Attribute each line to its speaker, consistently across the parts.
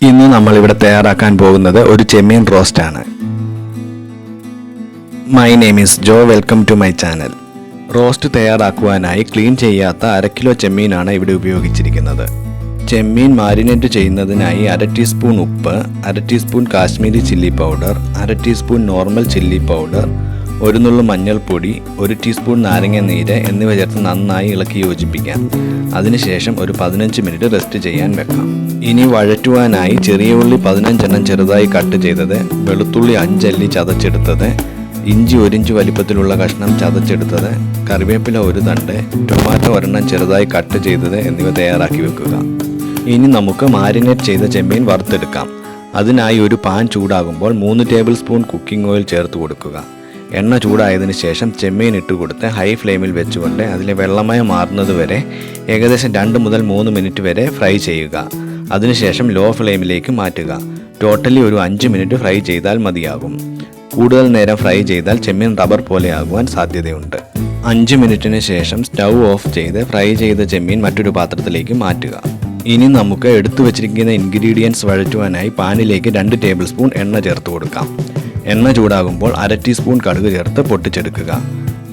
Speaker 1: ഇന്ന് നമ്മൾ ഇവിടെ തയ്യാറാക്കാൻ പോകുന്നത് ഒരു ചെമ്മീൻ റോസ്റ്റ് ആണ്. My name is Joe. Welcome to my channel. Roast തയ്യാറാക്കുവാനായി ക്ലീൻ ചെയ്യാത്ത 1/2 കിലോ ചെമ്മീനാണ് ഇവിടെ ഉപയോഗിച്ചിരിക്കുന്നത്. ചെമ്മീൻ മാരിനേറ്റ് ചെയ്യുന്നതിനായി 1/2 ടീസ്പൂൺ ഉപ്പ്, 1/2 teaspoon Kashmiri chilli powder, 1/2 teaspoon normal chilli powder, 1 നുള്ളു മഞ്ഞൾപ്പൊടി, 1 ടീസ്പൂൺ നാരങ്ങ നീര് എന്നിവ ചേർത്ത് നന്നായി ഇളക്കി യോജിപ്പിക്കാം. അതിനുശേഷം ഒരു 15 മിനിറ്റ് റെസ്റ്റ് ചെയ്യാൻ വെക്കാം. ഇനി വഴറ്റുവാനായി ചെറിയ ഉള്ളി 15 എണ്ണം ചെറുതായി കട്ട് ചെയ്തത്, വെളുത്തുള്ളി 5 അല്ലി ചതച്ചെടുത്തത്, ഇഞ്ചി 1 ഇഞ്ച് വലിപ്പത്തിലുള്ള കഷ്ണം ചതച്ചെടുത്തത്, കറിവേപ്പില 1 തണ്ട്, ടൊമാറ്റോ 1 എണ്ണം ചെറുതായി കട്ട് ചെയ്തത് എന്നിവ തയ്യാറാക്കി വെക്കുക. ഇനി നമുക്ക് മാരിനേറ്റ് ചെയ്ത ചെമ്മീൻ വറുത്തെടുക്കാം. അതിനായി ഒരു പാൻ ചൂടാകുമ്പോൾ 3 ടേബിൾ സ്പൂൺ കുക്കിംഗ് ഓയിൽ ചേർത്ത് കൊടുക്കുക. എണ്ണ ചൂടായതിനു ശേഷം ചെമ്മീൻ ഇട്ട് കൊടുത്ത് ഹൈ ഫ്ലെയിമിൽ വെച്ചുകൊണ്ട് അതിലെ വെള്ളമയം മാറുന്നത് വരെ ഏകദേശം 2 മുതൽ 3 മിനിറ്റ് വരെ ഫ്രൈ ചെയ്യുക. അതിനുശേഷം ലോ ഫ്ലെയിമിലേക്ക് മാറ്റുക. ടോട്ടലി ഒരു 5 മിനിറ്റ് ഫ്രൈ ചെയ്താൽ മതിയാകും. കൂടുതൽ നേരം ഫ്രൈ ചെയ്താൽ ചെമ്മീൻ റബ്ബർ പോലെ ആകുവാൻ സാധ്യതയുണ്ട്. 5 മിനിറ്റിന് ശേഷം സ്റ്റൗ ഓഫ് ചെയ്ത് ഫ്രൈ ചെയ്ത ചെമ്മീൻ മറ്റൊരു പാത്രത്തിലേക്ക് മാറ്റുക. ഇനി നമുക്ക് എടുത്തു വച്ചിരിക്കുന്ന ഇൻഗ്രീഡിയൻസ് വഴറ്റുവാനായി പാനിലേക്ക് 2 ടേബിൾ സ്പൂൺ എണ്ണ ചേർത്ത് കൊടുക്കാം. എണ്ണ ചൂടാകുമ്പോൾ 1/2 ടീസ്പൂൺ കടുക് ചേർത്ത് പൊട്ടിച്ചെടുക്കുക.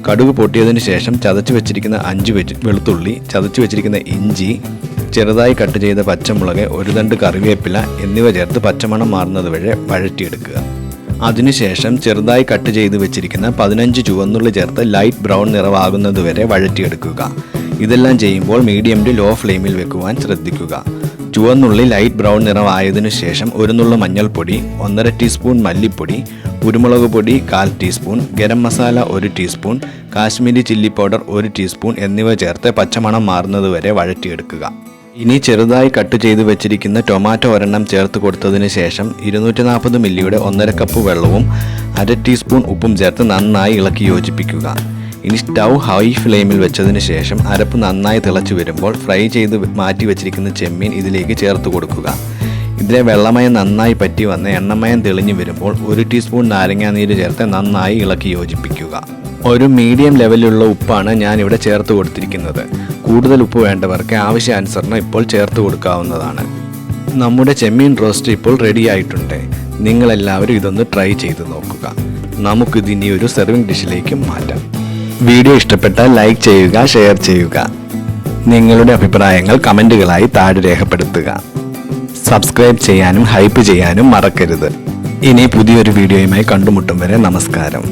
Speaker 1: കടുക് പൊട്ടിയതിന് ശേഷം ചതച്ച് വെച്ചിരിക്കുന്ന 5 വെളുത്തുള്ളി, ചതച്ച് വെച്ചിരിക്കുന്ന ഇഞ്ചി, ചെറുതായി കട്ട് ചെയ്ത പച്ചമുളക്, 1 തണ്ട് കറിവേപ്പില എന്നിവ ചേർത്ത് പച്ചമണം മാറുന്നത് വരെ വഴറ്റിയെടുക്കുക. അതിനുശേഷം ചെറുതായി കട്ട് ചെയ്ത് വെച്ചിരിക്കുന്ന 15 ചുവന്നുള്ളി ചേർത്ത് ലൈറ്റ് ബ്രൗൺ നിറമാകുന്നത് വരെ വഴറ്റിയെടുക്കുക. ഇതെല്ലാം ചെയ്യുമ്പോൾ മീഡിയം ടു ലോ ഫ്ലെയിമിൽ വെക്കുവാൻ ശ്രദ്ധിക്കുക. ചുവന്നുള്ളി ലൈറ്റ് ബ്രൗൺ നിറമായതിനു ശേഷം 1 നുള്ളു മഞ്ഞൾപ്പൊടി, 1.5 ടീസ്പൂൺ മല്ലിപ്പൊടി, കുരുമുളക് പൊടി 1/4 teaspoon, garam masala 1 teaspoon, Kashmiri chilli powder 1 teaspoon എന്നിവ ചേർത്ത് പച്ചമണം മാറുന്നത് വരെ വഴറ്റിയെടുക്കുക. ഇനി ചെറുതായി കട്ട് ചെയ്ത് വെച്ചിരിക്കുന്ന ടൊമാറ്റോ 1 എണ്ണം ചേർത്ത് കൊടുത്തതിന് ശേഷം 240 മില്ലിയുടെ 1/2 കപ്പ് വെള്ളവും 1/2 ടീസ്പൂൺ ഉപ്പും ചേർത്ത് നന്നായി ഇളക്കി യോജിപ്പിക്കുക. ഇനി സ്റ്റൗ ഹൈ ഫ്ലെയിമിൽ വെച്ചതിന് ശേഷം അരപ്പ് നന്നായി തിളച്ചു വരുമ്പോൾ ഫ്രൈ ചെയ്ത് മാറ്റി വെച്ചിരിക്കുന്ന ചെമ്മീൻ ഇതിലേക്ക് ചേർത്ത് കൊടുക്കുക. ഇതിലെ വെള്ളമയം നന്നായി പറ്റി വന്ന് എണ്ണമയം തെളിഞ്ഞു വരുമ്പോൾ 1 ടീസ്പൂൺ നാരങ്ങാ നീര് ചേർത്ത് നന്നായി ഇളക്കി യോജിപ്പിക്കുക. ഒരു മീഡിയം ലെവലിലുള്ള ഉപ്പാണ് ഞാനിവിടെ ചേർത്ത് കൊടുത്തിരിക്കുന്നത്. കൂടുതൽ ഉപ്പ് വേണ്ടവർക്ക് ആവശ്യാനുസരണം ഇപ്പോൾ ചേർത്ത് കൊടുക്കാവുന്നതാണ്. നമ്മുടെ ചെമ്മീൻ റോസ്റ്റ് ഇപ്പോൾ റെഡി ആയിട്ടുണ്ട്. നിങ്ങളെല്ലാവരും ഇതൊന്ന് ട്രൈ ചെയ്ത് നോക്കുക. നമുക്കിതിനി ഒരു സെർവിങ് ഡിഷിലേക്ക് മാറ്റാം. വീഡിയോ ഇഷ്ടപ്പെട്ടാൽ ലൈക്ക് ചെയ്യുക, ഷെയർ ചെയ്യുക. നിങ്ങളുടെ അഭിപ്രായങ്ങൾ കമൻറ്റുകളായി താഴെ രേഖപ്പെടുത്തുക. സബ്സ്ക്രൈബ് ചെയ്യാനും ഹൈപ്പ് ചെയ്യാനും മറക്കരുത്. ഇനി പുതിയൊരു വീഡിയോയുമായി കണ്ടുമുട്ടും വരെ നമസ്കാരം.